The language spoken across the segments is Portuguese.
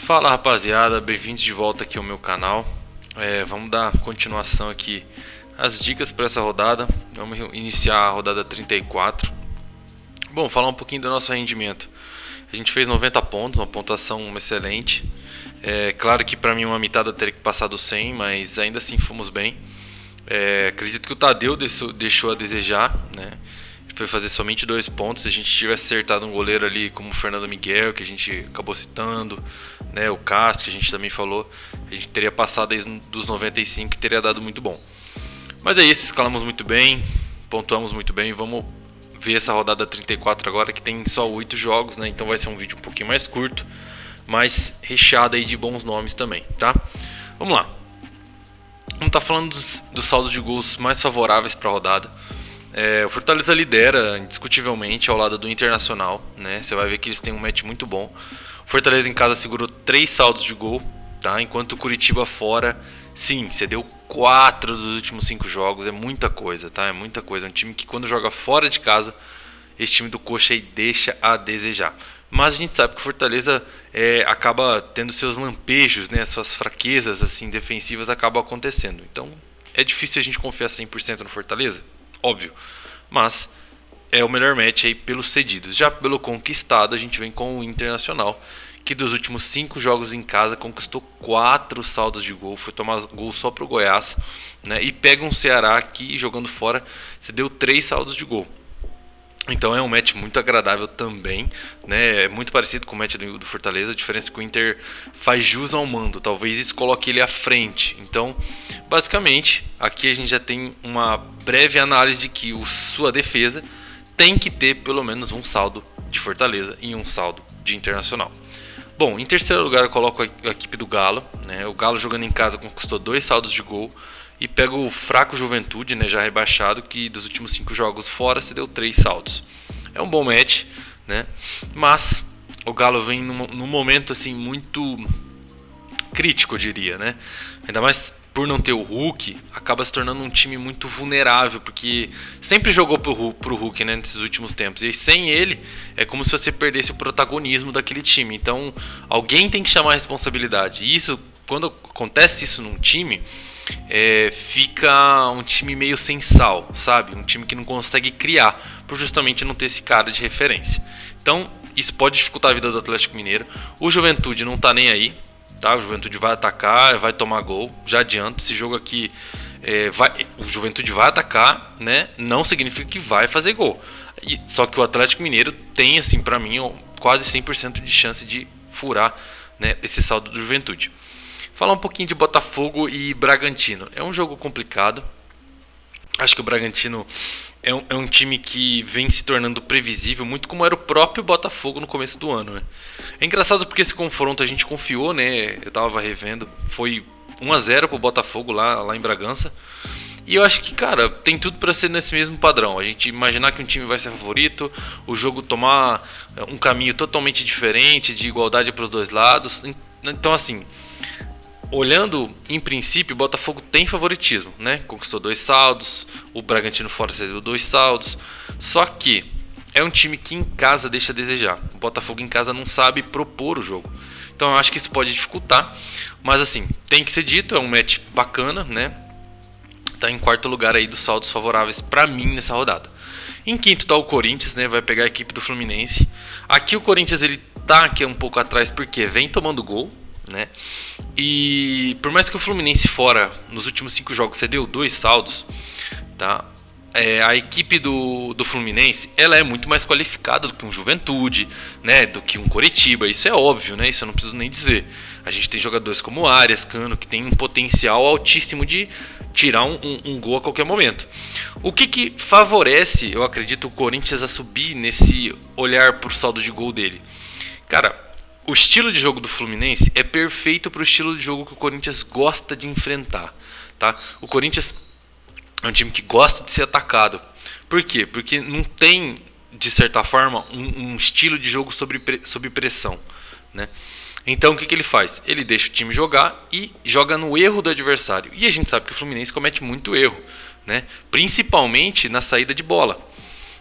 Fala rapaziada, bem-vindos de volta aqui ao meu canal. Vamos dar continuação aqui às dicas para essa rodada. Vamos iniciar a rodada 34. Bom, falar um pouquinho do nosso rendimento. A gente fez 90 pontos, uma pontuação excelente. Claro que para mim uma mitada teria que passar do 100, mas ainda assim fomos bem. Acredito que o Tadeu deixou a desejar, né? Foi fazer somente 2 pontos. Se a gente tivesse acertado um goleiro ali como o Fernando Miguel, que a gente acabou citando, né, o Castro, que a gente também falou, a gente teria passado aí dos 95 e teria dado muito bom. Mas é isso, escalamos muito bem, pontuamos muito bem. Vamos ver essa rodada 34 agora, que tem só 8 jogos, né? Então vai ser um vídeo um pouquinho mais curto, mas recheado aí de bons nomes também, tá? Vamos lá. Vamos estar falando dos saldos de gols mais favoráveis para a rodada. O Fortaleza lidera indiscutivelmente ao lado do Internacional, né? Você vai ver que eles têm um match muito bom. O Fortaleza em casa segurou 3 saldos de gol, tá? Enquanto o Curitiba fora, sim, cedeu 4 dos últimos 5 jogos. É muita coisa, tá? É muita coisa. É um time que quando joga fora de casa, esse time do Coxa aí deixa a desejar. Mas a gente sabe que o Fortaleza acaba tendo seus lampejos, né? As suas fraquezas assim defensivas acabam acontecendo. Então é difícil a gente confiar 100% no Fortaleza. Óbvio, mas é o melhor match aí pelos cedidos. Já pelo conquistado, a gente vem com o Internacional, que dos últimos 5 jogos em casa conquistou 4 saldos de gol, foi tomar gol só pro Goiás, né? E pega um Ceará que, jogando fora, você deu 3 saldos de gol. Então é um match muito agradável também, né? É muito parecido com o match do Fortaleza. A diferença é que o Inter faz jus ao mando, talvez isso coloque ele à frente. Então, basicamente, aqui a gente já tem uma breve análise de que sua defesa tem que ter pelo menos um saldo de Fortaleza e um saldo de Internacional. Bom, em terceiro lugar eu coloco a equipe do Galo, né? O Galo jogando em casa conquistou 2 saldos de gol. E pega o fraco Juventude, né, já rebaixado, que dos últimos 5 jogos fora se deu 3 saldos. É um bom match, né? Mas o Galo vem num momento assim muito crítico, eu diria, né? Ainda mais por não ter o Hulk, acaba se tornando um time muito vulnerável, porque sempre jogou pro Hulk, né, nesses últimos tempos. E sem ele, é como se você perdesse o protagonismo daquele time. Então, alguém tem que chamar a responsabilidade. E isso, quando acontece isso num time, fica um time meio sem sal, sabe? Um time que não consegue criar, por justamente não ter esse cara de referência. Então, isso pode dificultar a vida do Atlético Mineiro. O Juventude não tá nem aí, tá? O Juventude vai atacar, vai tomar gol. Já adianto, esse jogo aqui o Juventude vai atacar, né? Não significa que vai fazer gol. Só que o Atlético Mineiro tem, assim, pra mim, quase 100% de chance de furar, né, esse saldo do Juventude. Falar um pouquinho de Botafogo e Bragantino. É um jogo complicado. Acho que o Bragantino é um time que vem se tornando previsível, muito como era o próprio Botafogo no começo do ano, né? É engraçado porque esse confronto a gente confiou, né? Eu tava revendo. Foi 1-0 pro Botafogo lá em Bragança. E eu acho que, cara, tem tudo para ser nesse mesmo padrão. A gente imaginar que um time vai ser favorito, o jogo tomar um caminho totalmente diferente, de igualdade para os dois lados. Então, assim, olhando, em princípio, o Botafogo tem favoritismo, né? Conquistou 2 saldos, o Bragantino fora cedeu 2 saldos. Só que é um time que em casa deixa a desejar. O Botafogo em casa não sabe propor o jogo. Então eu acho que isso pode dificultar. Mas assim, tem que ser dito, é um match bacana, né? Tá em quarto lugar aí dos saldos favoráveis para mim nessa rodada. Em quinto tá o Corinthians, né? Vai pegar a equipe do Fluminense. Aqui o Corinthians ele tá aqui um pouco atrás porque vem tomando gol, né? E por mais que o Fluminense fora nos últimos 5 jogos cedeu 2 saldos, tá? A equipe do Fluminense ela é muito mais qualificada do que um Juventude, né? Do que um Coritiba. Isso é óbvio, né? Isso eu não preciso nem dizer. A gente tem jogadores como Arias, Cano, que tem um potencial altíssimo de tirar um gol a qualquer momento. O que favorece, eu acredito, o Corinthians a subir nesse olhar pro saldo de gol dele? Cara, o estilo de jogo do Fluminense é perfeito para o estilo de jogo que o Corinthians gosta de enfrentar, tá? O Corinthians é um time que gosta de ser atacado. Por quê? Porque não tem, de certa forma, um estilo de jogo sob pressão, né? Então o que ele faz? Ele deixa o time jogar e joga no erro do adversário. E a gente sabe que o Fluminense comete muito erro, né? Principalmente na saída de bola.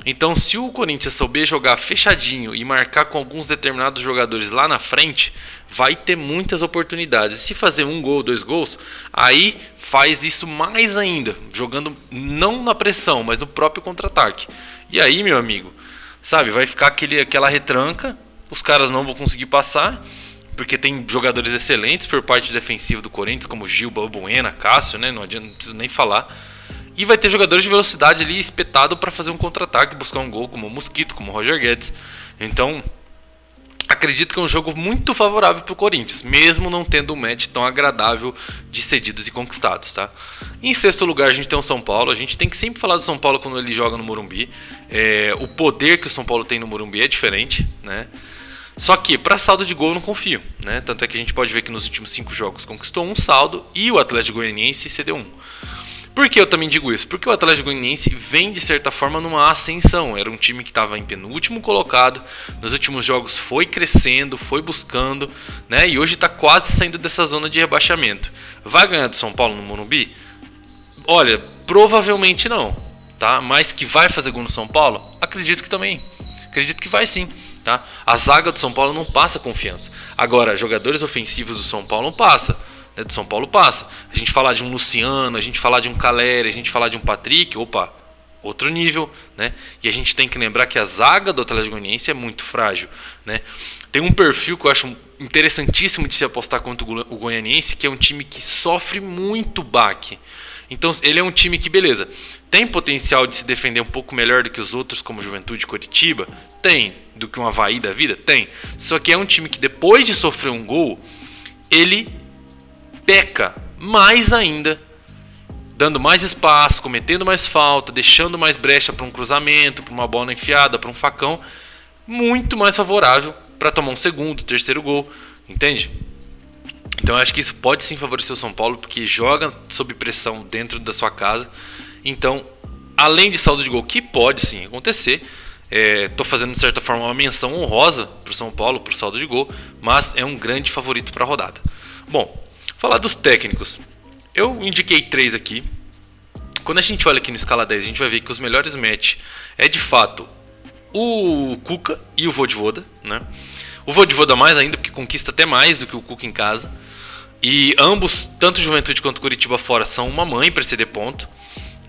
Então, se o Corinthians souber jogar fechadinho e marcar com alguns determinados jogadores lá na frente, vai ter muitas oportunidades. Se fazer um gol, 2 gols, aí faz isso mais ainda, jogando não na pressão, mas no próprio contra-ataque. E aí, meu amigo, sabe, vai ficar aquela retranca, os caras não vão conseguir passar, porque tem jogadores excelentes por parte defensiva do Corinthians, como Gil, Balbuena, Cássio, né? Não preciso nem falar. E vai ter jogadores de velocidade ali espetado para fazer um contra-ataque, buscar um gol, como o Mosquito, como o Roger Guedes. Então, acredito que é um jogo muito favorável para o Corinthians, mesmo não tendo um match tão agradável de cedidos e conquistados, tá? Em sexto lugar, a gente tem o São Paulo. A gente tem que sempre falar do São Paulo quando ele joga no Morumbi. O poder que o São Paulo tem no Morumbi é diferente, né? Só que para saldo de gol eu não confio, né? Tanto é que a gente pode ver que nos últimos 5 jogos conquistou um saldo e o Atlético Goianiense cedeu um. Por que eu também digo isso? Porque o Atlético Goianiense vem de certa forma numa ascensão. Era um time que estava em penúltimo colocado, nos últimos jogos foi crescendo, foi buscando, né? E hoje está quase saindo dessa zona de rebaixamento. Vai ganhar do São Paulo no Morumbi? Olha, provavelmente não, tá? Mas que vai fazer gol no São Paulo? Acredito que também. Acredito que vai sim. Tá? A zaga do São Paulo não passa confiança. Agora, jogadores ofensivos do São Paulo não passa, né? Do São Paulo passa. A gente falar de um Luciano, a gente falar de um Caleri, a gente falar de um Patrick, opa, outro nível, né? E a gente tem que lembrar que a zaga do Atlético Goianiense é muito frágil, né? Tem um perfil que eu acho interessantíssimo de se apostar contra o Goianiense, que é um time que sofre muito baque. Então ele é um time que, beleza, tem potencial de se defender um pouco melhor do que os outros, como Juventude e Coritiba? Tem. Do que um Avaí da vida? Tem. Só que é um time que depois de sofrer um gol, ele peca mais ainda, dando mais espaço, cometendo mais falta, deixando mais brecha para um cruzamento, para uma bola enfiada, para um facão, muito mais favorável para tomar um segundo, terceiro gol, entende? Então eu acho que isso pode sim favorecer o São Paulo, porque joga sob pressão dentro da sua casa. Então, além de saldo de gol, que pode sim acontecer, estou fazendo de certa forma uma menção honrosa para o São Paulo, para o saldo de gol, mas é um grande favorito para a rodada. Bom, falar dos técnicos, eu indiquei 3 aqui. Quando a gente olha aqui no escala 10, a gente vai ver que os melhores match é de fato o Cuca e o Vojvoda, né? O Vojvoda mais ainda, porque conquista até mais do que o Cuca em casa. E ambos, tanto Juventude quanto Coritiba fora, são uma mãe para ceder ponto,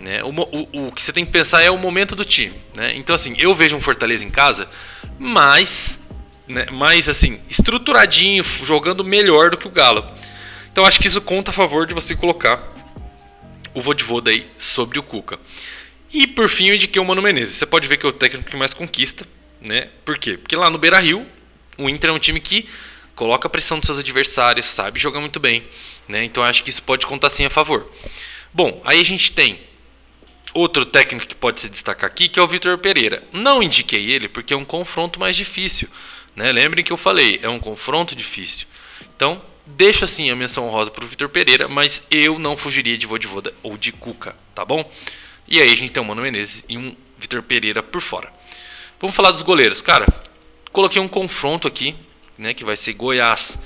né? O que você tem que pensar é o momento do time, né? Então, assim, eu vejo um Fortaleza em casa, mas, né, mais assim, estruturadinho, jogando melhor do que o Galo. Então, acho que isso conta a favor de você colocar o Vojvoda aí sobre o Cuca. E, por fim, eu indiquei o Mano Menezes. Você pode ver que é o técnico que mais conquista, né? Por quê? Porque lá no Beira-Rio, o Inter é um time que coloca pressão nos seus adversários, sabe jogar muito bem, né? Então acho que isso pode contar sim a favor. Bom, aí a gente tem outro técnico que pode se destacar aqui, que é o Vitor Pereira. Não indiquei ele porque é um confronto mais difícil, né? Lembrem que eu falei, é um confronto difícil. Então, deixo assim a menção honrosa para o Vitor Pereira, mas eu não fugiria de Vojvoda ou de Cuca, tá bom? E aí a gente tem o Mano Menezes e um Vitor Pereira por fora. Vamos falar dos goleiros. Cara, coloquei um confronto aqui, né, que vai ser Goiás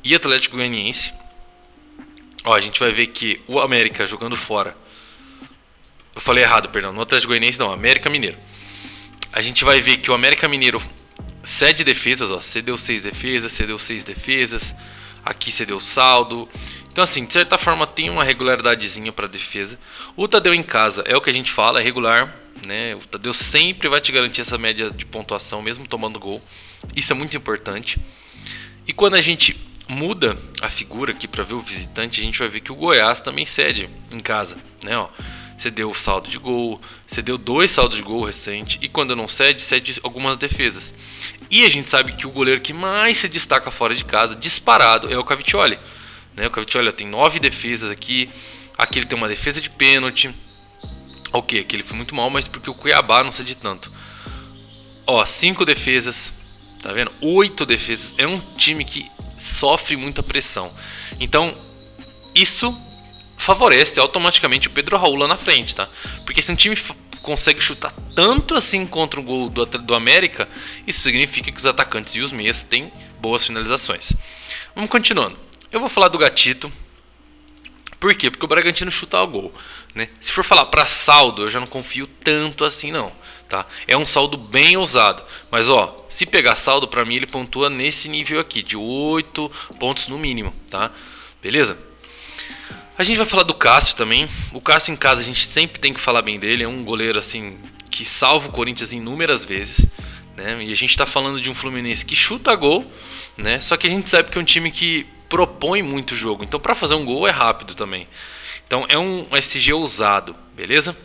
e Atlético Goianiense. Ó, a gente vai ver que o América jogando fora. Eu falei errado, perdão. No Atlético Goianiense não, América Mineiro. A gente vai ver que o América Mineiro cede defesas, ó, cedeu 6 defesas, cedeu 6 defesas. Aqui cedeu saldo. Então, assim, de certa forma tem uma regularidadezinha para defesa. O Tadeu em casa é o que a gente fala, é regular, né? O Tadeu sempre vai te garantir essa média de pontuação, mesmo tomando gol. Isso é muito importante. E quando a gente muda a figura aqui para ver o visitante, a gente vai ver que o Goiás também cede em casa, né? Ó, cedeu o saldo de gol, cedeu 2 saldos de gol recente. E quando não cede, cede algumas defesas. E a gente sabe que o goleiro que mais se destaca fora de casa, disparado, é o Cavicchioli, né? O Cavicchioli tem 9 defesas aqui. Aqui ele tem uma defesa de pênalti. Ok, aqui ele foi muito mal, mas porque o Cuiabá não cede tanto. Ó, 5 defesas, tá vendo? 8 defesas. É um time que sofre muita pressão. Então, isso favorece automaticamente o Pedro Raul lá na frente, tá? Porque se um time consegue chutar tanto assim contra o gol do América, isso significa que os atacantes e os meias têm boas finalizações. Vamos continuando. Eu vou falar do Gatito. Por quê? Porque o Bragantino chuta o gol, né? Se for falar para saldo, eu já não confio tanto assim não, tá? É um saldo bem ousado, mas ó, se pegar saldo, para mim ele pontua nesse nível aqui, de 8 pontos no mínimo, tá? Beleza? A gente vai falar do Cássio também. O Cássio em casa a gente sempre tem que falar bem dele, é um goleiro assim que salva o Corinthians inúmeras vezes, né? E a gente tá falando de um Fluminense que chuta gol, né? Só que a gente sabe que é um time que propõe muito jogo, então para fazer um gol é rápido também. Então é um SG ousado, beleza?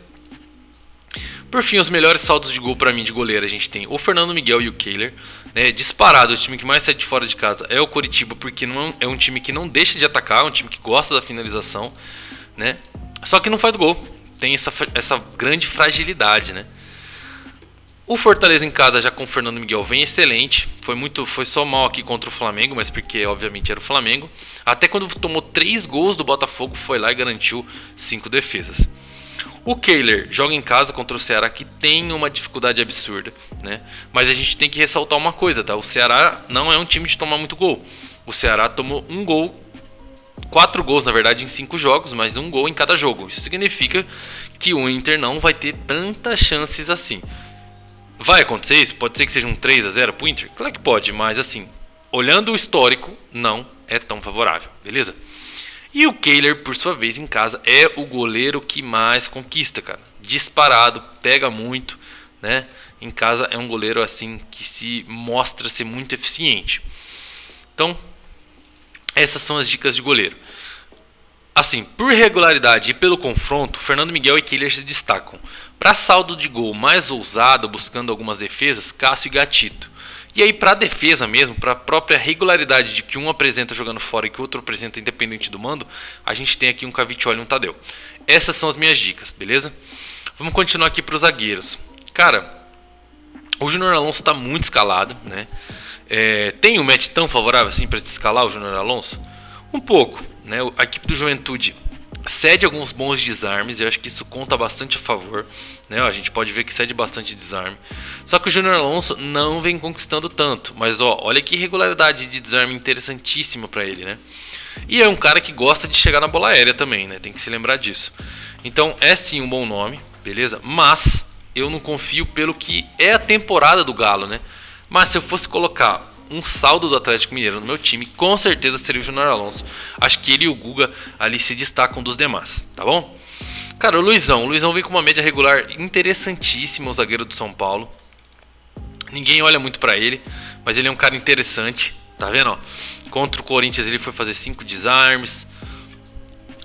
Por fim, os melhores saldos de gol para mim de goleiro, a gente tem o Fernando Miguel e o Kehler, né? Disparado, o time que mais sai de fora de casa é o Coritiba, porque não é um time que não deixa de atacar, é um time que gosta da finalização, né? Só que não faz gol, tem essa grande fragilidade, né? O Fortaleza em casa já com o Fernando Miguel vem excelente. Foi só mal aqui contra o Flamengo, mas porque obviamente era o Flamengo. Até quando tomou 3 gols do Botafogo, foi lá e garantiu 5 defesas. O Kehler joga em casa contra o Ceará, que tem uma dificuldade absurda, né? Mas a gente tem que ressaltar uma coisa, tá? O Ceará não é um time de tomar muito gol. O Ceará tomou 1 gol, 4 gols na verdade em 5 jogos, mas 1 gol em cada jogo. Isso significa que o Inter não vai ter tantas chances assim. Vai acontecer isso? Pode ser que seja um 3-0 pro Inter? Claro que pode, mas assim, olhando o histórico, não é tão favorável, beleza? E o Kehler, por sua vez, em casa, é o goleiro que mais conquista, cara. Disparado, pega muito, né? Em casa é um goleiro assim que se mostra ser muito eficiente. Então, essas são as dicas de goleiro. Assim, por regularidade e pelo confronto, Fernando Miguel e Kehler se destacam. Para saldo de gol mais ousado, buscando algumas defesas, Cássio e Gatito. E aí, para defesa mesmo, para a própria regularidade de que um apresenta jogando fora e que o outro apresenta independente do mando, a gente tem aqui um Cavicchioli e um Tadeu. Essas são as minhas dicas, beleza? Vamos continuar aqui para os zagueiros. Cara, o Júnior Alonso está muito escalado, né? Tem um match tão favorável assim para se escalar o Júnior Alonso? Um pouco, né? A equipe do Juventude cede alguns bons desarmes, eu acho que isso conta bastante a favor, né? A gente pode ver que cede bastante desarme. Só que o Júnior Alonso não vem conquistando tanto, mas ó, olha que regularidade de desarme interessantíssima para ele, né? E é um cara que gosta de chegar na bola aérea também, né? Tem que se lembrar disso. Então é sim um bom nome, beleza? Mas eu não confio pelo que é a temporada do Galo, né? Mas se eu fosse colocar um saldo do Atlético Mineiro no meu time, com certeza seria o Júnior Alonso. Acho que ele e o Guga ali se destacam dos demais, tá bom? Cara, o Luizão vem com uma média regular interessantíssima, o zagueiro do São Paulo. Ninguém olha muito pra ele, mas ele é um cara interessante, tá vendo? Ó, contra o Corinthians ele foi fazer 5 desarmes.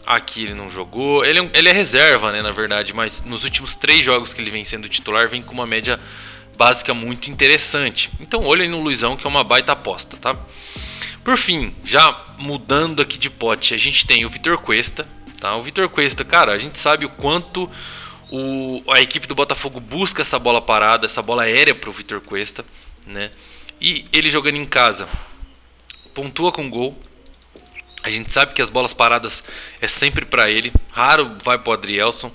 Aqui ele não jogou. Ele é reserva, né, na verdade, mas nos últimos 3 jogos que ele vem sendo titular, vem com uma média básica muito interessante. Então olha aí no Luizão, que é uma baita aposta, tá? Por fim, já mudando aqui de pote, a gente tem o Vitor Cuesta, tá? O Vitor Cuesta, cara, a gente sabe o quanto a equipe do Botafogo busca essa bola parada, essa bola aérea pro Vitor Cuesta, né? E ele jogando em casa, pontua com gol. A gente sabe que as bolas paradas é sempre para ele, raro vai pro Adrielson.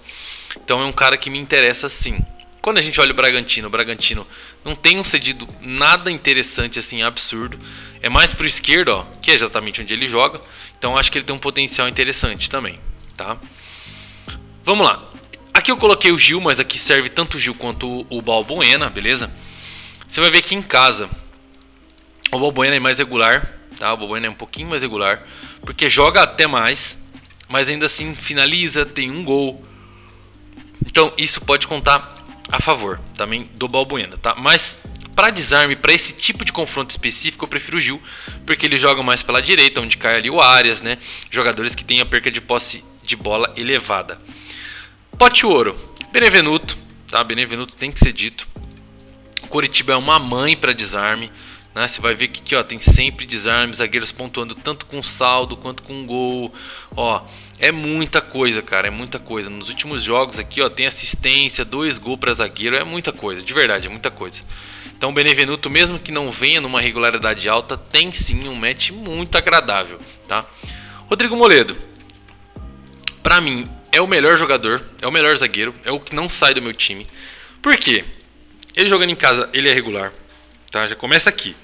Então é um cara que me interessa sim. Quando a gente olha o Bragantino não tem um cedido nada interessante assim, absurdo. É mais pro esquerdo, ó, que é exatamente onde ele joga. Então acho que ele tem um potencial interessante também, tá? Vamos lá. Aqui eu coloquei o Gil, mas aqui serve tanto o Gil quanto o Balbuena, beleza? Você vai ver que em casa o Balbuena é mais regular, tá? O Balbuena é um pouquinho mais regular, porque joga até mais, mas ainda assim finaliza, tem um gol. Então isso pode contar a favor também do Balbuena, tá? Mas para desarme, para esse tipo de confronto específico, eu prefiro o Gil, porque ele joga mais pela direita, onde cai ali o Arias, né? Jogadores que têm a perca de posse de bola elevada. Pote ouro, Benevenuto, tá? Benevenuto tem que ser dito. Coritiba é uma mãe para desarme, né? Você vai ver que aqui, ó, tem sempre desarme, zagueiros pontuando tanto com saldo quanto com gol. Ó, é muita coisa, cara, é muita coisa. Nos últimos jogos aqui, ó, tem assistência, 2 gols para zagueiro, é muita coisa, de verdade, é muita coisa. Então o Benevenuto, mesmo que não venha numa regularidade alta, tem sim um match muito agradável, tá? Rodrigo Moledo, pra mim, é o melhor jogador, é o melhor zagueiro, é o que não sai do meu time. Por quê? Ele jogando em casa, ele é regular, tá? Já começa aqui.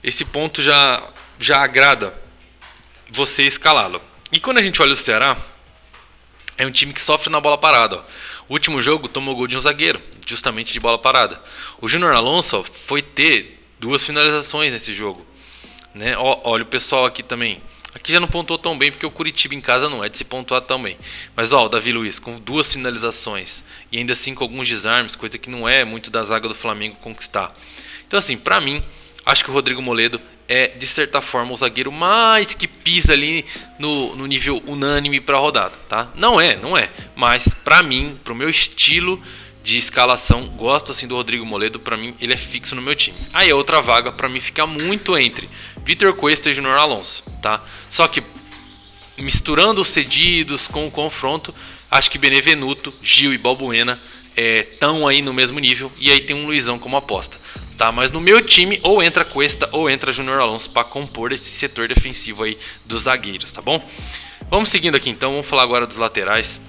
Esse ponto já agrada você escalá-lo. E quando a gente olha o Ceará, é um time que sofre na bola parada. Ó. O último jogo tomou gol de um zagueiro, justamente de bola parada. O Júnior Alonso ó, foi ter 2 finalizações nesse jogo. Né? Ó, olha o pessoal aqui também. Aqui já não pontuou tão bem porque o Curitiba em casa não é de se pontuar tão bem. Mas ó, o Davi Luiz com 2 finalizações e ainda assim com alguns desarmes, coisa que não é muito da zaga do Flamengo conquistar. Então assim, pra mim, acho que o Rodrigo Moledo é, de certa forma, o zagueiro mais que pisa ali no nível unânime para a rodada, tá? Não é, mas para mim, pro meu estilo de escalação, gosto assim do Rodrigo Moledo, para mim ele é fixo no meu time. Aí a outra vaga para mim fica muito entre Vitor Cuesta e Júnior Alonso, tá? Só que misturando os cedidos com o confronto, acho que Benevenuto, Gil e Balbuena estão aí no mesmo nível e aí tem um Luizão como aposta. Tá, mas no meu time ou entra Cuesta ou entra Júnior Alonso para compor esse setor defensivo aí dos zagueiros, tá bom? Vamos seguindo aqui então, vamos falar agora dos laterais.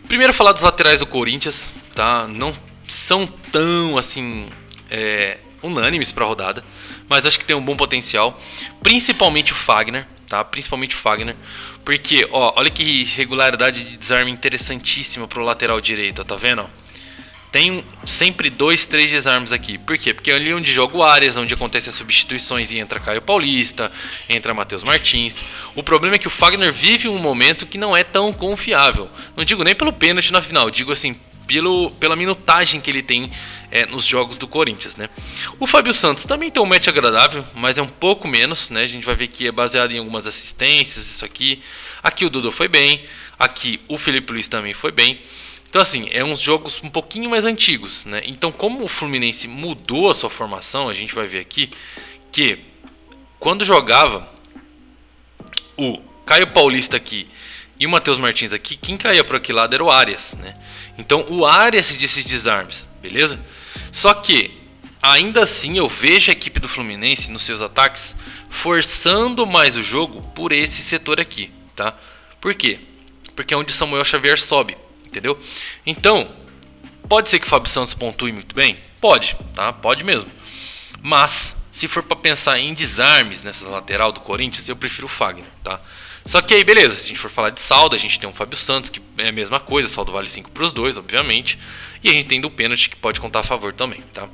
Primeiro falar dos laterais do Corinthians, tá? Não são tão assim unânimes para a rodada, mas acho que tem um bom potencial, principalmente o Fagner, tá? Principalmente o Fagner, porque ó, olha que regularidade de desarme interessantíssima pro lateral direito, tá vendo? Tem sempre 2, 3 desarmes aqui. Por quê? Porque é ali onde joga o Arias, onde acontecem as substituições e entra Caio Paulista, entra Matheus Martins. O problema é que o Fagner vive um momento que não é tão confiável. Não digo nem pelo pênalti na final, digo assim, pela minutagem que ele tem nos jogos do Corinthians, né? O Fábio Santos também tem um match agradável, mas é um pouco menos, né? A gente vai ver que é baseado em algumas assistências, isso aqui. Aqui o Dudu foi bem, aqui o Felipe Luiz também foi bem. Então assim, é uns jogos um pouquinho mais antigos, né? Então como o Fluminense mudou a sua formação, a gente vai ver aqui que quando jogava o Caio Paulista aqui e o Matheus Martins aqui, quem caía por aquele lado era o Arias, né? Então o Arias se desses desarmes, beleza? Só que ainda assim eu vejo a equipe do Fluminense nos seus ataques forçando mais o jogo por esse setor aqui, tá? Por quê? Porque é onde o Samuel Xavier sobe. Entendeu? Então, pode ser que o Fábio Santos pontue muito bem? Pode, tá? Pode mesmo. Mas, se for para pensar em desarmes nessa lateral do Corinthians, eu prefiro o Fagner, tá? Só que aí, beleza, se a gente for falar de saldo, a gente tem o Fábio Santos, que é a mesma coisa, saldo vale 5 para os dois, obviamente. E a gente tem do pênalti, que pode contar a favor também, tá?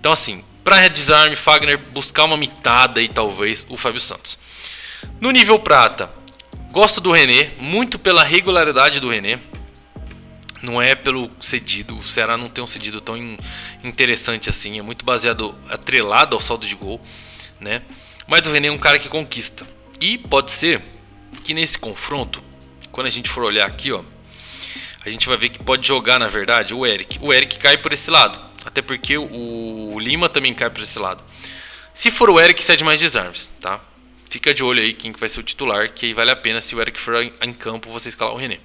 Então, assim, para desarme, Fagner, buscar uma mitada aí, talvez, o Fábio Santos. No nível prata, gosto do René, muito pela regularidade do René. Não é pelo cedido, o Ceará não tem um cedido tão interessante assim, é muito baseado, atrelado ao saldo de gol, né? Mas o René é um cara que conquista. E pode ser que nesse confronto, quando a gente for olhar aqui, ó, a gente vai ver que pode jogar, na verdade, o Eric. O Eric cai por esse lado, até porque o Lima também cai por esse lado. Se for o Eric, cede mais desarmes, tá? Fica de olho aí quem que vai ser o titular, que aí vale a pena, se o Eric for em campo, você escalar o René.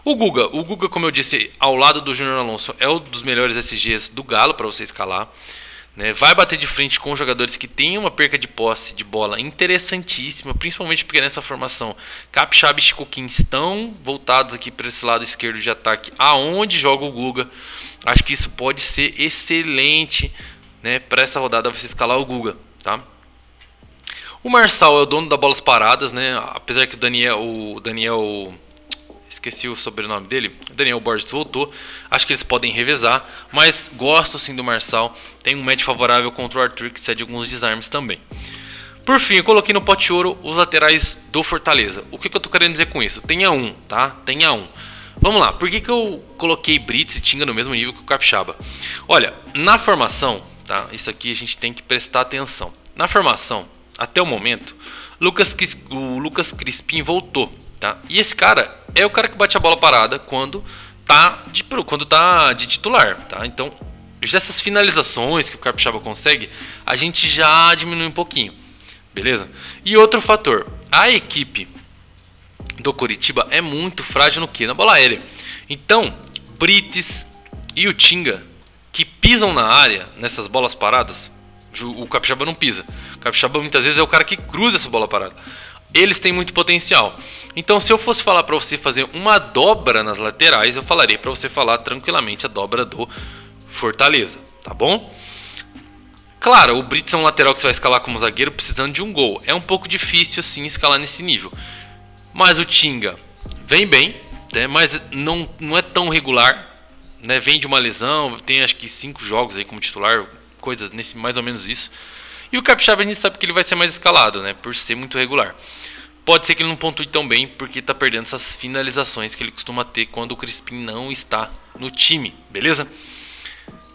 O Guga, como eu disse, ao lado do Júnior Alonso, é um dos melhores SGs do Galo para você escalar. Né? Vai bater de frente com jogadores que têm uma perca de posse de bola interessantíssima, principalmente porque nessa formação Capixaba e Chicoquim estão voltados aqui para esse lado esquerdo de ataque, aonde joga o Guga. Acho que isso pode ser excelente, né, para essa rodada você escalar o Guga, tá? O Marçal é o dono das bolas paradas, né? Apesar que o Daniel esqueci o sobrenome dele, Daniel Borges voltou, acho que eles podem revezar, mas gosto sim do Marçal, tem um match favorável contra o Arthur, que cede alguns desarmes também. Por fim, eu coloquei no pote ouro os laterais do Fortaleza. O que eu tô querendo dizer com isso? Tenha um, tá? Tenha um. Vamos lá, por que eu coloquei Brits e Tinga no mesmo nível que o Capixaba? Olha, na formação, tá? Isso aqui a gente tem que prestar atenção. Na formação, até o momento, o Lucas Crispim voltou. Tá? E esse cara é o cara que bate a bola parada quando tá de titular. Tá? Então, já essas finalizações que o Capixaba consegue, a gente já diminui um pouquinho. Beleza? E outro fator, a equipe do Coritiba é muito frágil no quê? Na bola aérea. Então, Brites e o Tinga, que pisam na área nessas bolas paradas, o Capixaba não pisa. O Capixaba muitas vezes é o cara que cruza essa bola parada. Eles têm muito potencial. Então, se eu fosse falar para você fazer uma dobra nas laterais, eu falaria para você falar tranquilamente a dobra do Fortaleza, tá bom? Claro, o Brits é um lateral que você vai escalar como zagueiro precisando de um gol. É um pouco difícil, sim, escalar nesse nível. Mas o Tinga vem bem, né, mas não é tão regular, né, vem de uma lesão, tem acho que 5 jogos aí como titular, coisas nesse mais ou menos isso. E o Capixaba a gente sabe que ele vai ser mais escalado, né, por ser muito regular. Pode ser que ele não pontue tão bem porque está perdendo essas finalizações que ele costuma ter quando o Crispim não está no time, beleza?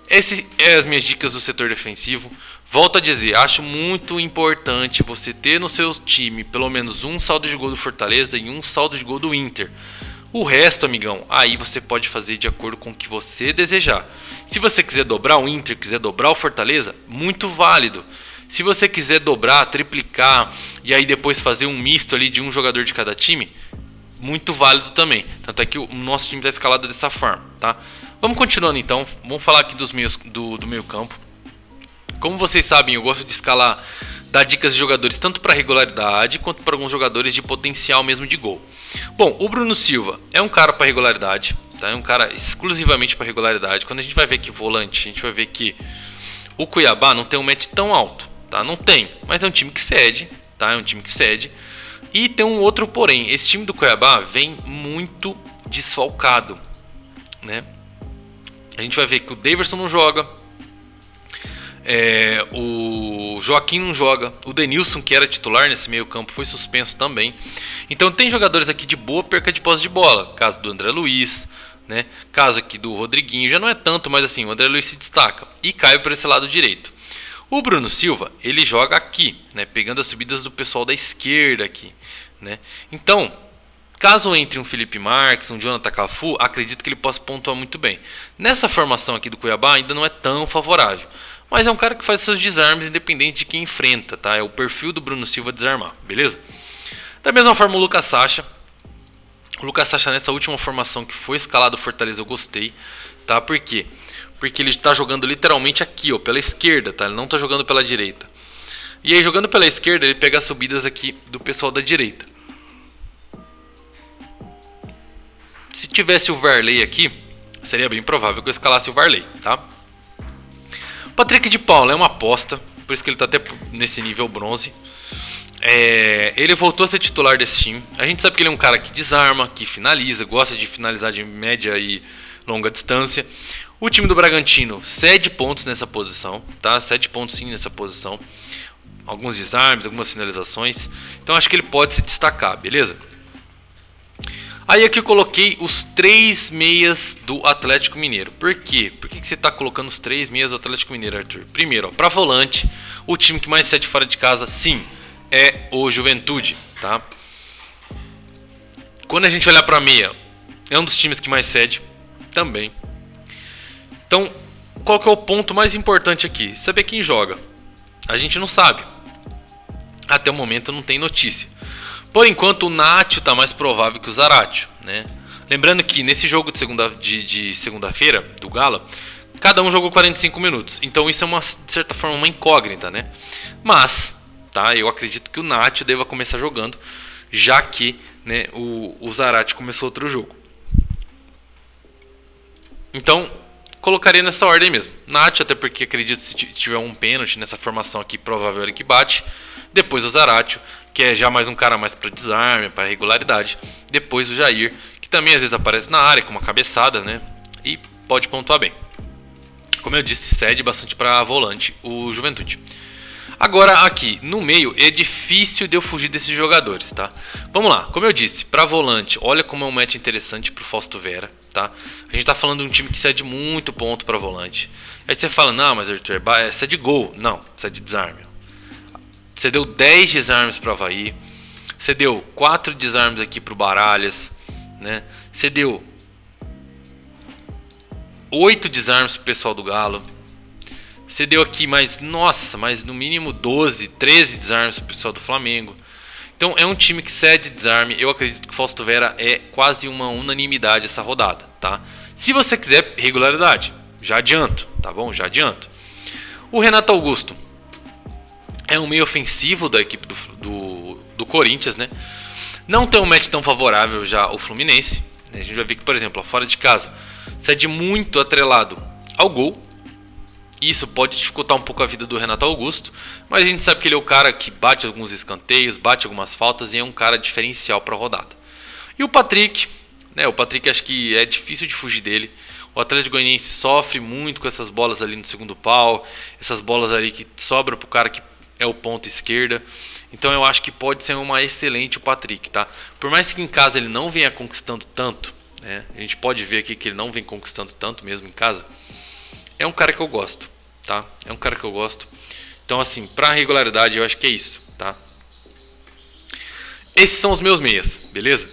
Essas são as minhas dicas do setor defensivo. Volto a dizer, acho muito importante você ter no seu time pelo menos um saldo de gol do Fortaleza e um saldo de gol do Inter. O resto, amigão, aí você pode fazer de acordo com o que você desejar. Se você quiser dobrar o Inter, quiser dobrar o Fortaleza, muito válido. Se você quiser dobrar, triplicar e aí depois fazer um misto ali de um jogador de cada time, muito válido também. Tanto é que o nosso time está escalado dessa forma, tá? Vamos continuando então, vamos falar aqui do meio campo. Como vocês sabem, eu gosto de escalar, dar dicas de jogadores tanto para regularidade quanto para alguns jogadores de potencial mesmo de gol. Bom, o Bruno Silva é um cara para regularidade, tá? É um cara exclusivamente para regularidade. Quando a gente vai ver que volante, a gente vai ver que o Cuiabá não tem um match tão alto, tá? Não tem, mas é um time que cede, tá? É um time que cede. E tem um outro porém, esse time do Cuiabá vem muito desfalcado, né? A gente vai ver que o Daverson não joga, o Joaquim não joga, o Denilson, que era titular nesse meio campo, foi suspenso também. Então tem jogadores aqui de boa perca de posse de bola, caso do André Luiz, né? Caso aqui do Rodriguinho, já não é tanto, mas assim, o André Luiz se destaca e cai para esse lado direito. O Bruno Silva, ele joga aqui, né? Pegando as subidas do pessoal da esquerda aqui, né? Então, caso entre um Felipe Marques, um Jonathan Cafu, acredito que ele possa pontuar muito bem. Nessa formação aqui do Cuiabá ainda não é tão favorável, mas é um cara que faz seus desarmes independente de quem enfrenta, tá? É o perfil do Bruno Silva desarmar, beleza? Da mesma forma o Lucas Sacha. O Lucas Sacha nessa última formação que foi escalado o Fortaleza eu gostei, tá? Por quê? Porque ele está jogando literalmente aqui, ó, pela esquerda, tá? Ele não está jogando pela direita. E aí jogando pela esquerda ele pega as subidas aqui do pessoal da direita. Se tivesse o Varley aqui, seria bem provável que eu escalasse o Varley, tá? Patrick de Paula é uma aposta, por isso que ele está até nesse nível bronze. Ele voltou a ser titular desse time. A gente sabe que ele é um cara que desarma, que finaliza, gosta de finalizar de média e longa distância. O time do Bragantino cede pontos nessa posição, tá? Cede pontos sim nessa posição. Alguns desarmes, algumas finalizações. Então acho que ele pode se destacar, beleza? Aí aqui eu coloquei os 3 meias do Atlético Mineiro. Por quê? Por que você está colocando os 3 meias do Atlético Mineiro, Arthur? Primeiro, para volante, o time que mais cede fora de casa, sim, é o Juventude, tá? Quando a gente olhar para meia, é um dos times que mais cede também. Então, qual que é o ponto mais importante aqui? Saber quem joga. A gente não sabe. Até o momento não tem notícia. Por enquanto o Nacho está mais provável que o Zaratio, né? Lembrando que nesse jogo de segunda-feira do Galo, cada um jogou 45 minutos. Então isso é de certa forma uma incógnita, né? Mas, tá, eu acredito que o Nacho deva começar jogando, já que, né, o Zaratio começou outro jogo. Então, colocaria nessa ordem mesmo. Nacho, até porque acredito que se tiver um pênalti nessa formação aqui, provável ele que bate. Depois o Zaratio, que é já mais um cara mais para desarme, para regularidade. Depois o Jair, que também às vezes aparece na área com uma cabeçada, né? E pode pontuar bem. Como eu disse, cede bastante para volante o Juventude. Agora aqui, no meio, é difícil de eu fugir desses jogadores, tá? Vamos lá, como eu disse, para volante, olha como é um match interessante pro Fausto Vera, tá? A gente tá falando de um time que cede muito ponto para volante. Aí você fala, não, mas Arthur, cede gol. Não, cede desarme. Você deu 10 desarmes para o Avaí. Você deu 4 desarmes aqui para o Baralhas, né? Você deu 8 desarmes para o pessoal do Galo. Você deu aqui mais no mínimo 12, 13 desarmes para o pessoal do Flamengo. Então é um time que cede desarme. Eu acredito que o Fausto Vera é quase uma unanimidade essa rodada, tá? Se você quiser regularidade, já adianto, tá bom? Já adianto. O Renato Augusto é um meio ofensivo da equipe do Corinthians, né? Não tem um match tão favorável já o Fluminense. A gente vai ver que, por exemplo, fora de casa, cede muito atrelado ao gol. Isso pode dificultar um pouco a vida do Renato Augusto, mas a gente sabe que ele é o cara que bate alguns escanteios, bate algumas faltas e é um cara diferencial para a rodada. E o Patrick, né? O Patrick acho que é difícil de fugir dele. O Atlético Goianiense sofre muito com essas bolas ali no segundo pau, essas bolas ali que sobram pro cara que é o ponta esquerda. Então eu acho que pode ser uma excelente o Patrick, tá? Por mais que em casa ele não venha conquistando tanto, né? A gente pode ver aqui que ele não vem conquistando tanto mesmo em casa. É um cara que eu gosto, tá? É um cara que eu gosto. Então assim, pra regularidade eu acho que é isso, tá? Esses são os meus meias, beleza?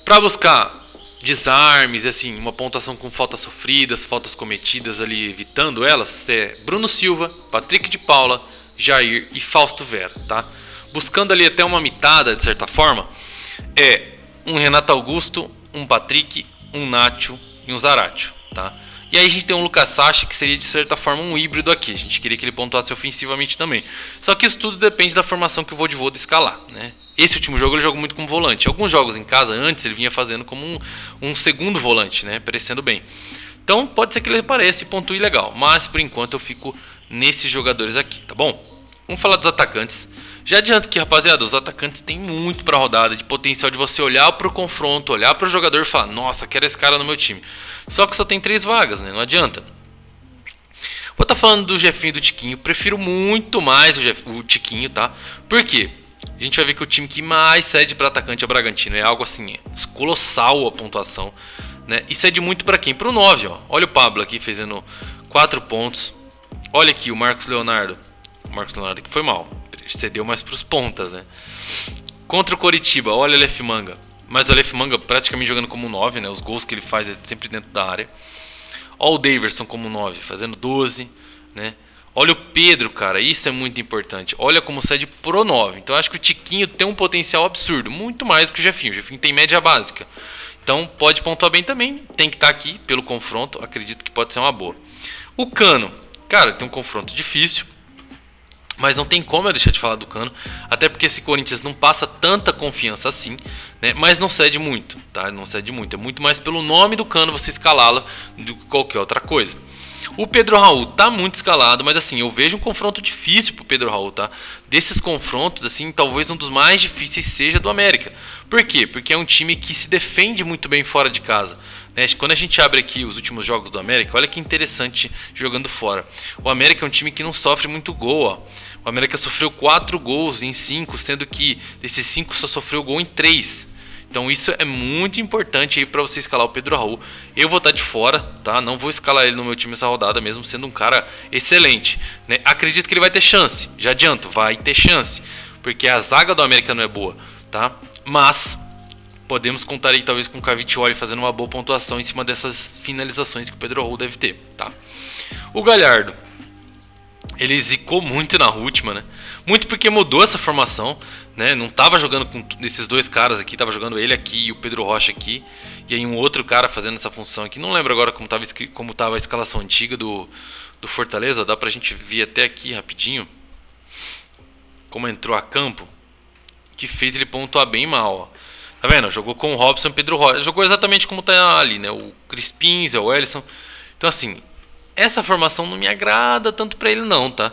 Pra buscar desarmes, assim, uma pontuação com faltas sofridas, faltas cometidas ali, evitando elas, é Bruno Silva, Patrick de Paula, Jair e Fausto Vera, tá? Buscando ali até uma mitada, de certa forma, é um Renato Augusto, um Patrick, um Nacho e um Zaratio, tá? E aí a gente tem um Lucas Sacha, que seria de certa forma um híbrido aqui. A gente queria que ele pontuasse ofensivamente também. Só que isso tudo depende da formação que o Vojvoda escalar, né? Esse último jogo ele jogou muito como volante. Alguns jogos em casa, antes, ele vinha fazendo como um segundo volante, né? Parecendo bem. Então pode ser que ele apareça e pontue legal. Mas por enquanto eu fico nesses jogadores aqui, tá bom? Vamos falar dos atacantes. Já adianto que, rapaziada, os atacantes têm muito pra rodada, de potencial de você olhar pro confronto, olhar pro jogador e falar, nossa, quero esse cara no meu time. Só que só tem 3 vagas, né? Não adianta. Vou estar falando do Jefinho e do Tiquinho. Prefiro muito mais o Tiquinho, tá? Por quê? A gente vai ver que o time que mais cede para atacante é o Bragantino. É algo assim, colossal a pontuação, né? E cede muito para quem? Para o 9, ó. Olha o Pablo aqui fazendo 4 pontos. Olha aqui o Marcos Leonardo. O Marcos Leonardo que foi mal. Cedeu mais para os pontas, né? Contra o Coritiba, olha o Aleph Manga. Mas o Aleph Manga praticamente jogando como 9, né? Os gols que ele faz é sempre dentro da área. Olha o Daverson como 9, fazendo 12, né? Olha o Pedro, cara, isso é muito importante. Olha como cede pro 9. Então eu acho que o Tiquinho tem um potencial absurdo, muito mais do que o Jefinho. O Jefinho tem média básica. Então pode pontuar bem também, tem que estar aqui pelo confronto, acredito que pode ser uma boa. O Cano, cara, tem um confronto difícil. Mas não tem como eu deixar de falar do Cano, até porque esse Corinthians não passa tanta confiança assim, né? Mas não cede muito, tá? Não cede muito, é muito mais pelo nome do Cano você escalá-lo do que qualquer outra coisa. O Pedro Raul tá muito escalado, mas assim, eu vejo um confronto difícil pro Pedro Raul, tá? Desses confrontos, assim, talvez um dos mais difíceis seja do América. Por quê? Porque é um time que se defende muito bem fora de casa. Quando a gente abre aqui os últimos jogos do América, olha que interessante jogando fora. O América é um time que não sofre muito gol, ó. O América sofreu 4 gols em 5, sendo que desses 5 só sofreu gol em 3. Então isso é muito importante aí para você escalar o Pedro Raul. Eu vou estar de fora, tá? Não vou escalar ele no meu time essa rodada, mesmo sendo um cara excelente, né? Acredito que ele vai ter chance, já adianto, vai ter chance, porque a zaga do América não é boa, tá? Mas podemos contar aí talvez com o Cavicchioli fazendo uma boa pontuação em cima dessas finalizações que o Pedro Raul deve ter, tá? O Galhardo, ele zicou muito na última, né? Muito porque mudou essa formação, né? Não tava jogando com esses dois caras aqui, tava jogando ele aqui e o Pedro Rocha aqui. E aí um outro cara fazendo essa função aqui. Não lembro agora como tava a escalação antiga do Fortaleza. Dá pra gente ver até aqui rapidinho como entrou a campo, que fez ele pontuar bem mal, ó. Tá vendo? Jogou com o Robson e o Pedro Rocha. Jogou exatamente como tá ali, né? O Crispim, Zé Wellison. Então assim, essa formação não me agrada tanto pra ele não, tá?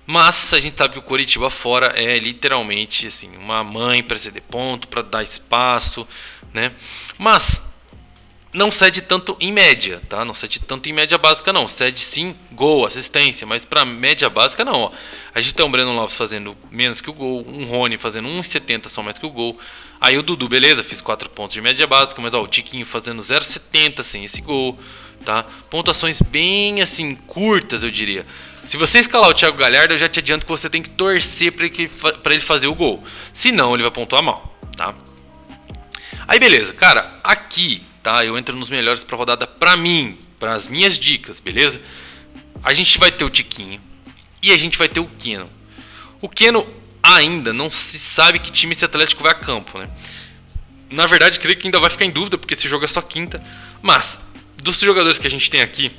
Mas a gente sabe que o Coritiba fora é literalmente assim, uma mãe para ceder ponto, para dar espaço, né? Mas não cede tanto em média, tá? Não cede tanto em média básica não. Cede sim gol, assistência, mas para média básica não, ó. A gente tem o Breno Lopes fazendo menos que o gol, um Rony fazendo 1,70 só mais que o gol. Aí o Dudu, beleza, fiz 4 pontos de média básica, mas ó, o Tiquinho fazendo 0,70 sem esse gol, tá? Pontuações bem assim curtas, eu diria. Se você escalar o Thiago Galhardo, eu já te adianto que você tem que torcer para ele fazer o gol. Senão ele vai pontuar mal, tá? Aí beleza, cara, aqui, tá? Eu entro nos melhores pra rodada pra mim, para as minhas dicas, beleza? A gente vai ter o Tiquinho e a gente vai ter o Keno. O Keno ainda não se sabe que time esse Atlético vai a campo, né? Na verdade, creio que ainda vai ficar em dúvida, porque esse jogo é só quinta. Mas, dos jogadores que a gente tem aqui,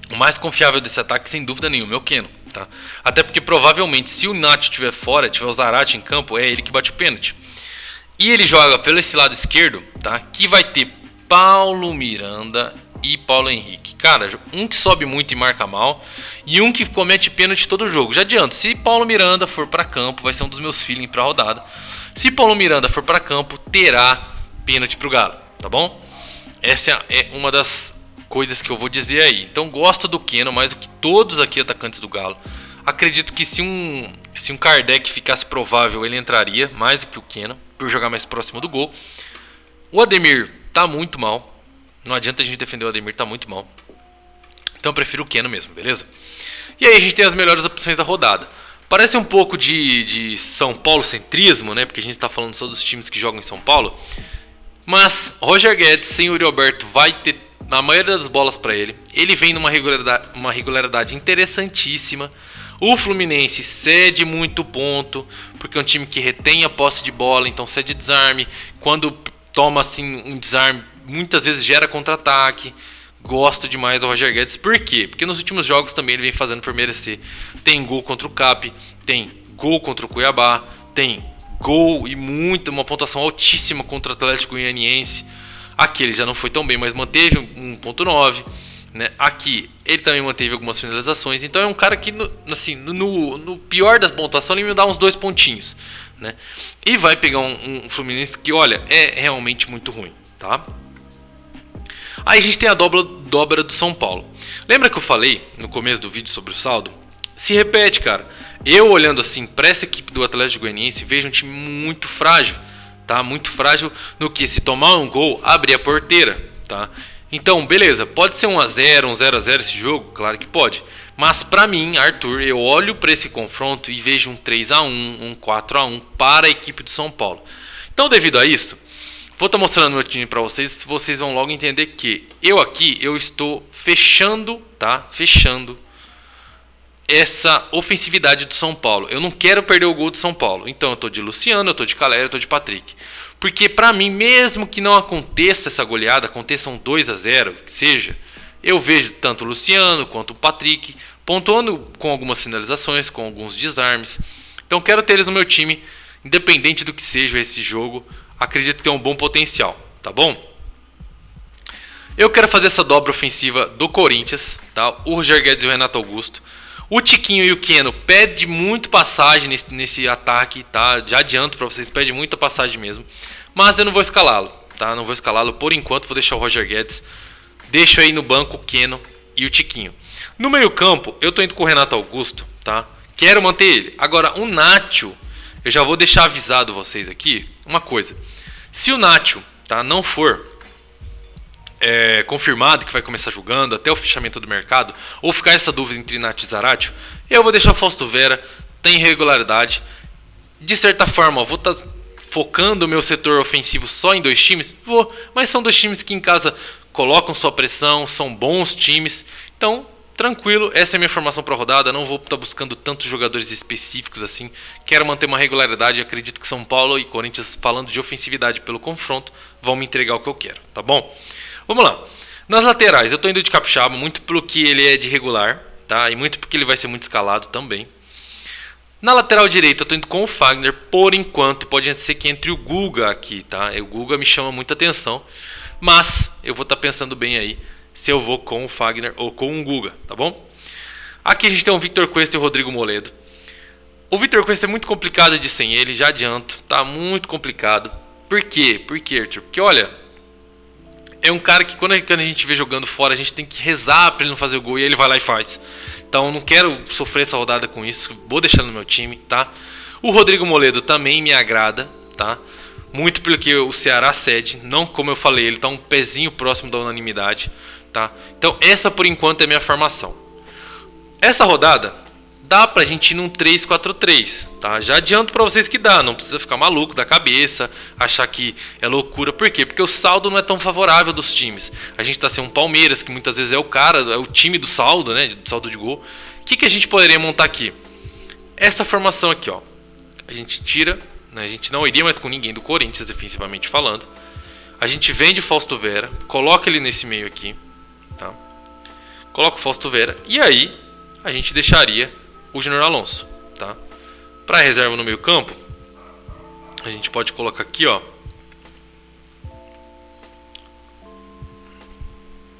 o mais confiável desse ataque, sem dúvida nenhuma, é o Keno, tá? Até porque provavelmente, se o Nacho estiver fora, tiver o Zarate em campo, é ele que bate o pênalti. E ele joga pelo esse lado esquerdo, tá? Que vai ter Paulo Miranda e Paulo Henrique. Cara, um que sobe muito e marca mal, e um que comete pênalti todo jogo. Já adianto, se Paulo Miranda for para campo, vai ser um dos meus feelings pra rodada. Se Paulo Miranda for para campo, terá pênalti pro Galo, tá bom? Essa é uma das coisas que eu vou dizer aí. Então gosto do Keno mais do que todos aqui atacantes do Galo. Acredito que se um Kardec ficasse provável, ele entraria mais do que o Keno, por jogar mais próximo do gol. O Ademir tá muito mal. Não adianta a gente defender o Ademir, tá muito mal. Então eu prefiro o Keno mesmo, beleza? E aí a gente tem as melhores opções da rodada. Parece um pouco de São Paulo centrismo, né? Porque a gente está falando só dos times que jogam em São Paulo. Mas Roger Guedes sem Yuri Alberto vai ter a maioria das bolas para ele. Ele vem numa regularidade interessantíssima. O Fluminense cede muito ponto, porque é um time que retém a posse de bola, então cede desarme. Quando toma assim um desarme, muitas vezes gera contra-ataque. Gosto demais do Roger Guedes. Por quê? Porque nos últimos jogos também ele vem fazendo por merecer. Tem gol contra o CAP, tem gol contra o Cuiabá, tem gol e uma pontuação altíssima contra o Atlético Goianiense. Aqui ele já não foi tão bem, mas manteve 1.9, né? Aqui ele também manteve algumas finalizações. Então é um cara que no pior das pontuações ele me dá uns 2 pontinhos, né? E vai pegar um Fluminense que, olha, é realmente muito ruim, tá? Aí a gente tem a dobra do São Paulo. Lembra que eu falei no começo do vídeo sobre o saldo? Se repete, cara. Eu olhando assim para essa equipe do Atlético Goianiense, vejo um time muito frágil, tá? Muito frágil no que se tomar um gol, abrir a porteira, tá? Então, beleza, pode ser 1 a 0, 0-0 esse jogo, claro que pode. Mas pra mim, Arthur, eu olho para esse confronto e vejo um 3 a 1, um 4 a 1 para a equipe do São Paulo. Então, devido a isso, vou estar mostrando meu time para vocês, vocês vão logo entender que eu estou fechando, tá? Fechando essa ofensividade do São Paulo. Eu não quero perder o gol do São Paulo. Então eu tô de Luciano, eu tô de Calera, eu tô de Patrick. Porque para mim, mesmo que não aconteça essa goleada, aconteça um 2 a 0, que seja, eu vejo tanto o Luciano quanto o Patrick pontuando com algumas finalizações, com alguns desarmes. Então quero ter eles no meu time, independente do que seja esse jogo. Acredito que tem um bom potencial, tá bom? Eu quero fazer essa dobra ofensiva do Corinthians, tá? O Roger Guedes e o Renato Augusto. O Tiquinho e o Keno pedem muito passagem nesse ataque, tá? Já adianto para vocês, pedem muita passagem mesmo. Mas eu não vou escalá-lo, tá? Não vou escalá-lo por enquanto, vou deixar o Roger Guedes. Deixo aí no banco o Keno e o Tiquinho. No meio campo, eu tô indo com o Renato Augusto, tá? Quero manter ele. Agora, o Nacho, eu já vou deixar avisado vocês aqui uma coisa. Se o Nacho, tá, não for confirmado que vai começar jogando até o fechamento do mercado, ou ficar essa dúvida entre Nacho e Zaratio, eu vou deixar o Fausto Vera, tem regularidade. De certa forma, vou estar focando o meu setor ofensivo só em 2 times? Vou, mas são 2 times que em casa colocam sua pressão, são bons times, então tranquilo, essa é a minha formação para a rodada. Não vou estar buscando tantos jogadores específicos assim. Quero manter uma regularidade. Acredito que São Paulo e Corinthians, falando de ofensividade pelo confronto, vão me entregar o que eu quero, tá bom? Vamos lá. Nas laterais, eu estou indo de Capixaba, muito pelo que ele é de regular, tá? E muito porque ele vai ser muito escalado também. Na lateral direita, eu estou indo com o Fagner. Por enquanto, pode ser que entre o Guga aqui, tá? O Guga me chama muita atenção. Mas eu vou estar pensando bem aí se eu vou com o Fagner ou com o Guga, tá bom? Aqui a gente tem o Victor Cuesta e o Rodrigo Moledo. O Victor Cuesta é muito complicado de sem ele, já adianto. Tá muito complicado. Por quê? Por quê, Arthur? Porque, olha, é um cara que quando a gente vê jogando fora, a gente tem que rezar pra ele não fazer o gol e ele vai lá e faz. Então não quero sofrer essa rodada com isso. Vou deixar no meu time, tá? O Rodrigo Moledo também me agrada, tá? Muito pelo que o Ceará cede. Não, como eu falei, ele tá um pezinho próximo da unanimidade, tá? Então essa por enquanto é a minha formação. Essa rodada dá pra gente ir num 3-4-3, tá? Já adianto pra vocês que dá, não precisa ficar maluco da cabeça, achar que é loucura. Por quê? Porque o saldo não é tão favorável dos times. A gente tá sem um Palmeiras, que muitas vezes é o time do saldo, né? Do saldo de gol. O que a gente poderia montar aqui? Essa formação aqui, ó. A gente tira, né? A gente não iria mais com ninguém do Corinthians, defensivamente falando. A gente vende o Fausto Vera, coloca ele nesse meio aqui, tá? Coloca o Fausto Vera, e aí a gente deixaria o Júnior Alonso, tá? Para reserva no meio campo, a gente pode colocar aqui, ó.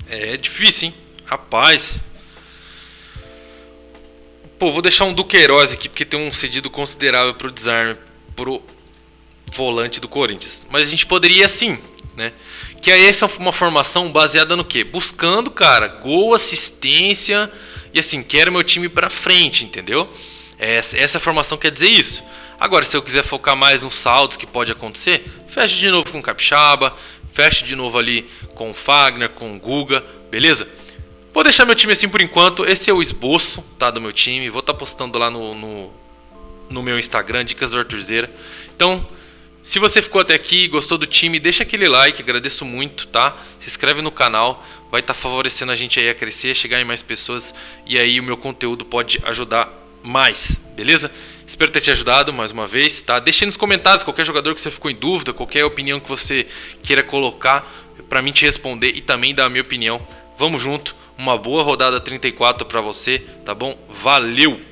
É difícil, hein? Rapaz. Pô, vou deixar um Duqueiroz aqui, porque tem um cedido considerável pro desarme, pro volante do Corinthians. Mas a gente poderia, sim, né? Que aí essa é uma formação baseada no quê? Buscando, cara, gol, assistência e assim, quero meu time pra frente, entendeu? Essa formação quer dizer isso. Agora, se eu quiser focar mais nos saltos que pode acontecer, fecha de novo com o Capixaba, fecha de novo ali com o Fagner, com o Guga, beleza? Vou deixar meu time assim por enquanto. Esse é o esboço, tá, do meu time. Vou estar postando lá no meu Instagram, Dicas do Arthurzeira. Então, se você ficou até aqui, gostou do time, deixa aquele like, agradeço muito, tá? Se inscreve no canal, vai estar favorecendo a gente aí a crescer, chegar em mais pessoas. E aí o meu conteúdo pode ajudar mais, beleza? Espero ter te ajudado mais uma vez, tá? Deixe nos comentários qualquer jogador que você ficou em dúvida, qualquer opinião que você queira colocar pra mim te responder e também dar a minha opinião. Vamos junto, uma boa rodada 34 pra você, tá bom? Valeu!